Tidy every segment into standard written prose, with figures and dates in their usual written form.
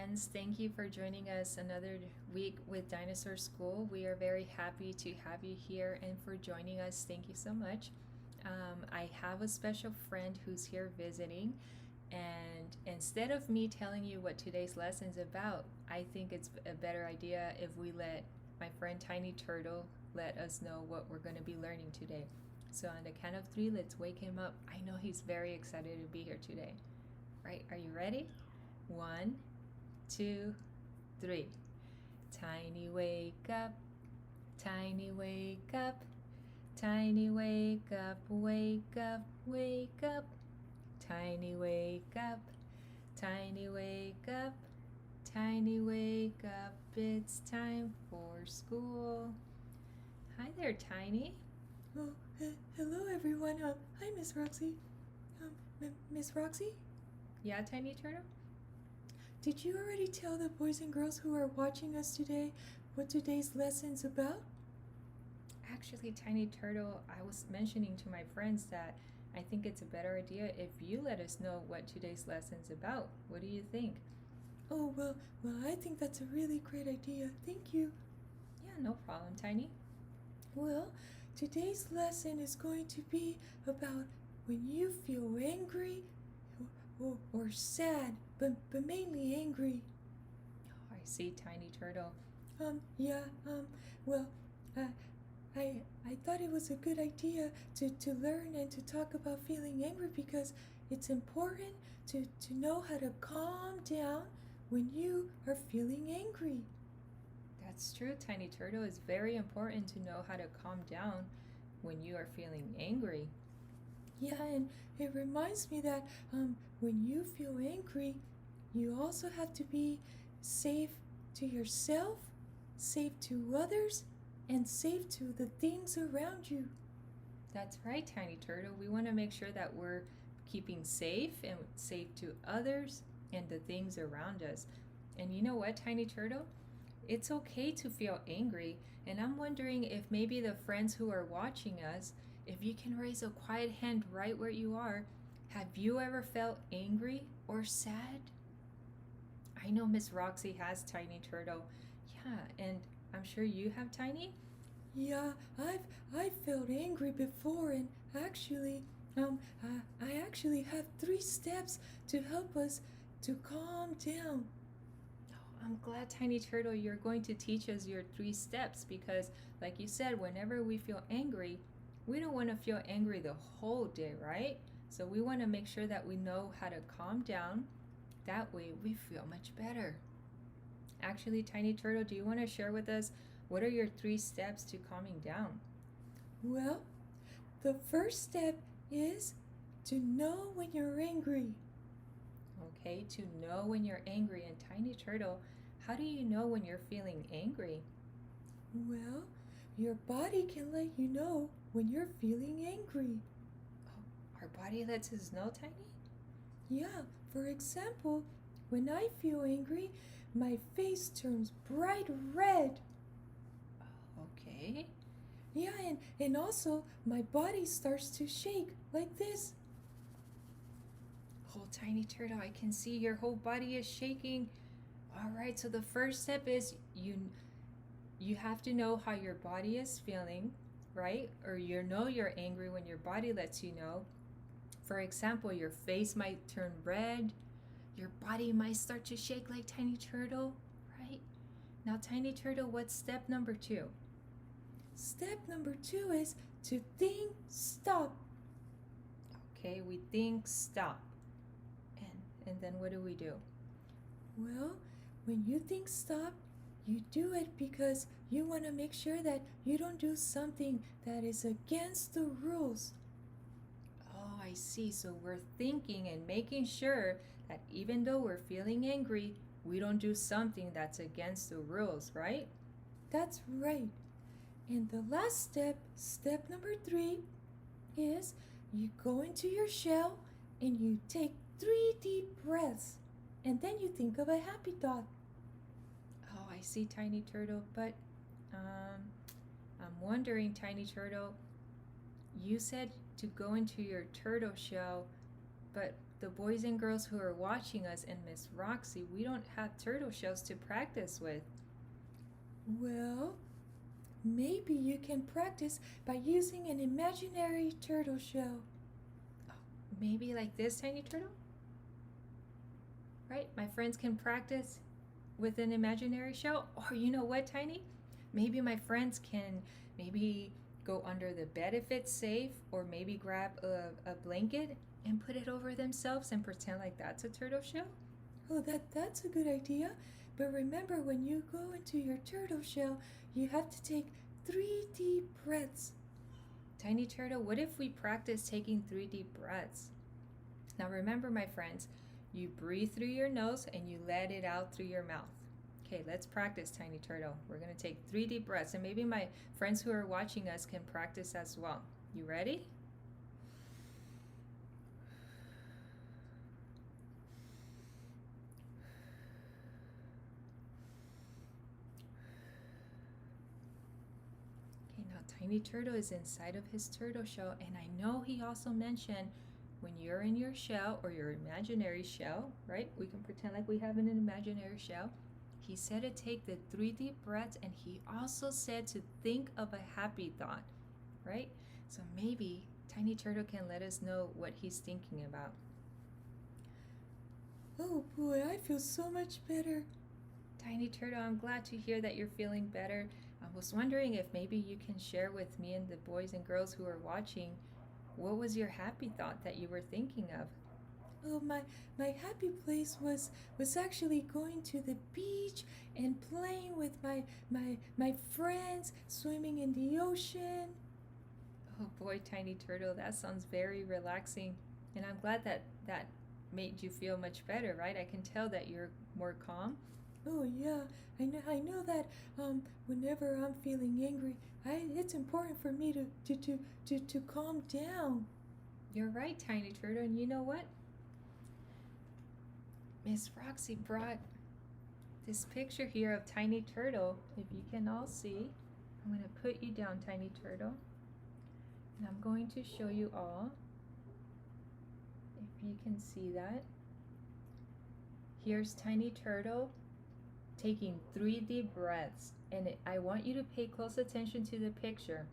friends. Thank you for joining us another week with Dinosaur School. We are very happy to have you here and for joining us. Thank you so much. I have a special friend who's here visiting, and instead of me telling you what today's lesson is about, I think it's a better idea if we let my friend Tiny Turtle let us know what we're going to be learning today. So, on the count of three, let's wake him up. I know he's very excited to be here today. Right, are you ready? 1, 2, 3. Tiny wake up, tiny wake up, tiny wake up, wake up, wake up. Tiny wake up, tiny wake up, tiny wake up. It's time for school. Hi there, Tiny. Oh, hello everyone. Hi, Miss Roxy. Miss Roxy? Yeah, Tiny Turtle? Did you already tell the boys and girls who are watching us today what today's lesson's about? Actually, Tiny Turtle, I was mentioning to my friends that I think it's a better idea if you let us know what today's lesson's about. What do you think? Oh, well, I think that's a really great idea. Thank you. Yeah, no problem, Tiny. Well, today's lesson is going to be about when you feel angry or sad, but mainly angry. Oh, I see, Tiny Turtle. Well, I thought it was a good idea to learn and to talk about feeling angry because it's important to know how to calm down when you are feeling angry. That's true, Tiny Turtle. It's very important to know how to calm down when you are feeling angry. Yeah, and it reminds me that when you feel angry, you also have to be safe to yourself, safe to others, and safe to the things around you. That's right, Tiny Turtle. We want to make sure that we're keeping safe and safe to others and the things around us. And you know what, Tiny Turtle? It's okay to feel angry, and I'm wondering if maybe the friends who are watching us, if you can raise a quiet hand right where you are, have you ever felt angry or sad? I know Miss Roxy has, Tiny Turtle. Yeah, and I'm sure you have, Tiny? Yeah, I've felt angry before, and actually, I actually have 3 steps to help us to calm down. I'm glad, Tiny Turtle, you're going to teach us your 3 steps because, like you said, whenever we feel angry, we don't want to feel angry the whole day, right? So we want to make sure that we know how to calm down. That way we feel much better. Actually, Tiny Turtle, do you want to share with us what are your 3 steps to calming down? Well, the first step is to know when you're angry. Okay, to know when you're angry. And Tiny Turtle, how do you know when you're feeling angry? Well, your body can let you know when you're feeling angry. Oh, our body lets us know, Tiny? Yeah, for example, when I feel angry, my face turns bright red. Okay. Yeah, and also my body starts to shake like this. Oh, Tiny Turtle, I can see your whole body is shaking. All right, so the first step is you have to know how your body is feeling, right? Or you know you're angry when your body lets you know. For example, your face might turn red, your body might start to shake like Tiny Turtle, right? Now, Tiny Turtle, what's step number 2? Step number 2 is to think stop. Okay, we think stop. And then what do we do? Well, when you think stop, you do it because you want to make sure that you don't do something that is against the rules. Oh, I see. So we're thinking and making sure that even though we're feeling angry, we don't do something that's against the rules, right? That's right. And the last step, step number 3, is you go into your shell and you take 3 deep breaths. And then you think of a happy thought. Oh, I see, Tiny Turtle. But I'm wondering, Tiny Turtle, you said to go into your turtle shell, but the boys and girls who are watching us and Miss Roxy, we don't have turtle shells to practice with. Well, maybe you can practice by using an imaginary turtle shell. Maybe like this, Tiny Turtle? Right? My friends can practice with an imaginary shell. Or you know what, Tiny? Maybe my friends can maybe go under the bed if it's safe, or maybe grab a blanket and put it over themselves and pretend like that's a turtle shell. Oh, that's a good idea. But remember, when you go into your turtle shell, you have to take 3 deep breaths. Tiny Turtle, what if we practice taking 3 deep breaths? Now remember, my friends, you breathe through your nose and you let it out through your mouth. Okay, let's practice, Tiny Turtle. We're going to take 3 deep breaths, and maybe my friends who are watching us can practice as well. You ready? Okay, now Tiny Turtle is inside of his turtle shell, and I know he also mentioned when you're in your shell or your imaginary shell, right? We can pretend like we have an imaginary shell. He said to take the 3 deep breaths, and he also said to think of a happy thought, right? So maybe Tiny Turtle can let us know what he's thinking about. Oh boy, I feel so much better. Tiny Turtle, I'm glad to hear that you're feeling better. I was wondering if maybe you can share with me and the boys and girls who are watching, what was your happy thought that you were thinking of? Oh, my happy place was actually going to the beach and playing with my friends, swimming in the ocean. Oh boy, Tiny Turtle, that sounds very relaxing. And I'm glad that that made you feel much better, right? I can tell that you're more calm. Oh yeah, I know that whenever I'm feeling angry, it's important for me to calm down. You're right, Tiny Turtle. And you know what? Miss Roxy brought this picture here of Tiny Turtle. If you can all see, I'm going to put you down, Tiny Turtle. And I'm going to show you all, if you can see that. Here's Tiny Turtle taking 3 deep breaths. And I want you to pay close attention to the picture.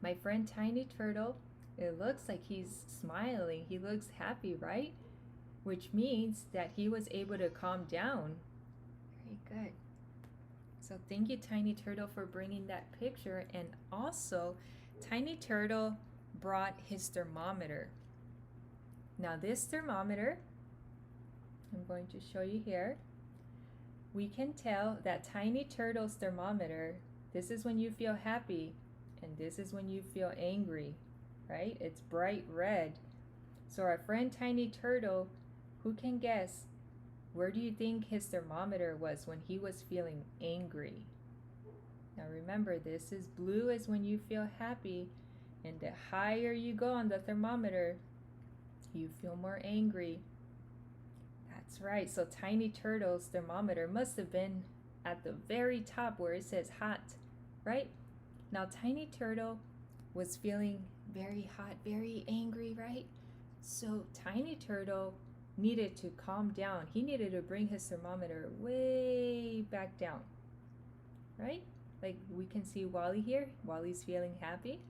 My friend Tiny Turtle, it looks like he's smiling. He looks happy, right? Which means that he was able to calm down. Very good. So thank you, Tiny Turtle, for bringing that picture. And also, Tiny Turtle brought his thermometer. Now this thermometer, I'm going to show you here. We can tell that Tiny Turtle's thermometer, this is when you feel happy, and this is when you feel angry, right? It's bright red. So our friend Tiny Turtle, who can guess, where do you think his thermometer was when he was feeling angry? Now remember, this is blue is when you feel happy, and the higher you go on the thermometer, you feel more angry. That's right, so Tiny Turtle's thermometer must have been at the very top where it says hot, right? Now Tiny Turtle was feeling very hot, very angry, right? So Tiny Turtle needed to calm down. He needed to bring his thermometer way back down, right? Like we can see Wally here. Wally's feeling happy.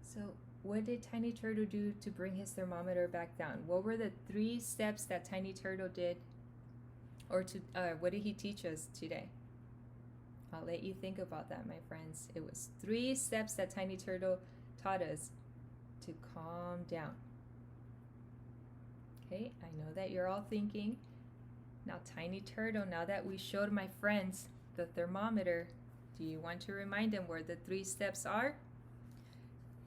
So what did Tiny Turtle do to bring his thermometer back down? What were the 3 steps that Tiny Turtle did? Or what did he teach us today? I'll let you think about that, my friends. It was 3 steps that Tiny Turtle taught us to calm down. Okay, I know that you're all thinking. Now, Tiny Turtle, now that we showed my friends the thermometer, do you want to remind them where the 3 steps are?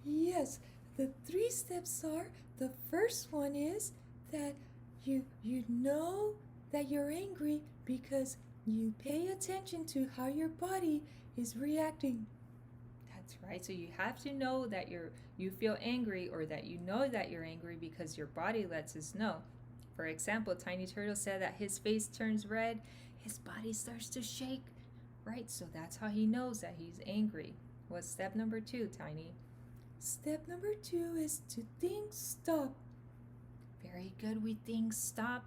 Yes, the 3 steps are, the first one is that you know that you're angry because you pay attention to how your body is reacting. That's right. So you have to know that you feel angry, or that you know that you're angry because your body lets us know. For example, Tiny Turtle said that his face turns red, his body starts to shake, right? So that's how he knows that he's angry. What's step number 2, Tiny? Step number 2 is to think stop. Very good. We think stop.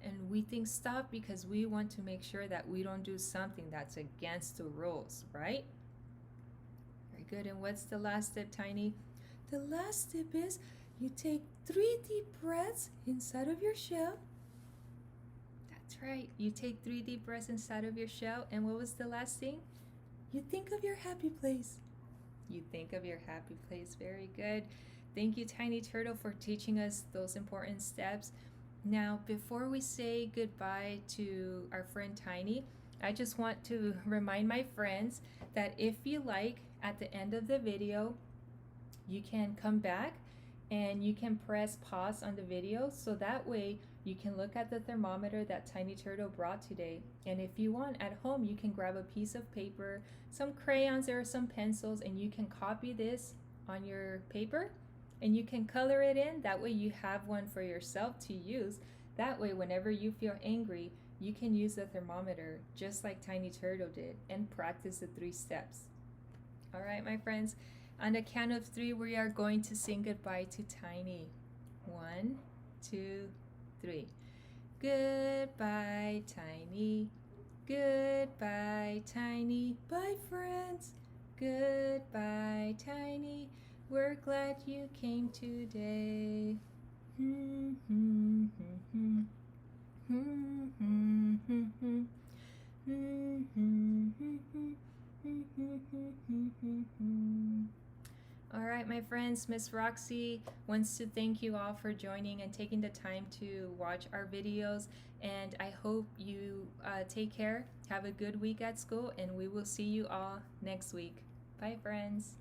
And we think stop because we want to make sure that we don't do something that's against the rules, right? Very good. And what's the last step, Tiny? The last step is you take 3 deep breaths inside of your shell. That's right. You take 3 deep breaths inside of your shell. And what was the last thing? You think of your happy place. You think of your happy place. Very good. Thank you, Tiny Turtle, for teaching us those important steps. Now, before we say goodbye to our friend Tiny, I just want to remind my friends that if you like, at the end of the video, you can come back and you can press pause on the video so that way you can look at the thermometer that Tiny Turtle brought today. And if you want, at home, you can grab a piece of paper, some crayons or some pencils, and you can copy this on your paper and you can color it in. That way you have one for yourself to use. That way, whenever you feel angry, you can use the thermometer just like Tiny Turtle did and practice the 3 steps. All right, my friends, on the count of 3, we are going to sing goodbye to Tiny. 1, 2, 3. Goodbye, Tiny. Goodbye, Tiny. Bye, friends. Goodbye, Tiny. We're glad you came today. All right, my friends, Miss Roxy wants to thank you all for joining and taking the time to watch our videos. And I hope you take care, have a good week at school, and we will see you all next week. Bye, friends.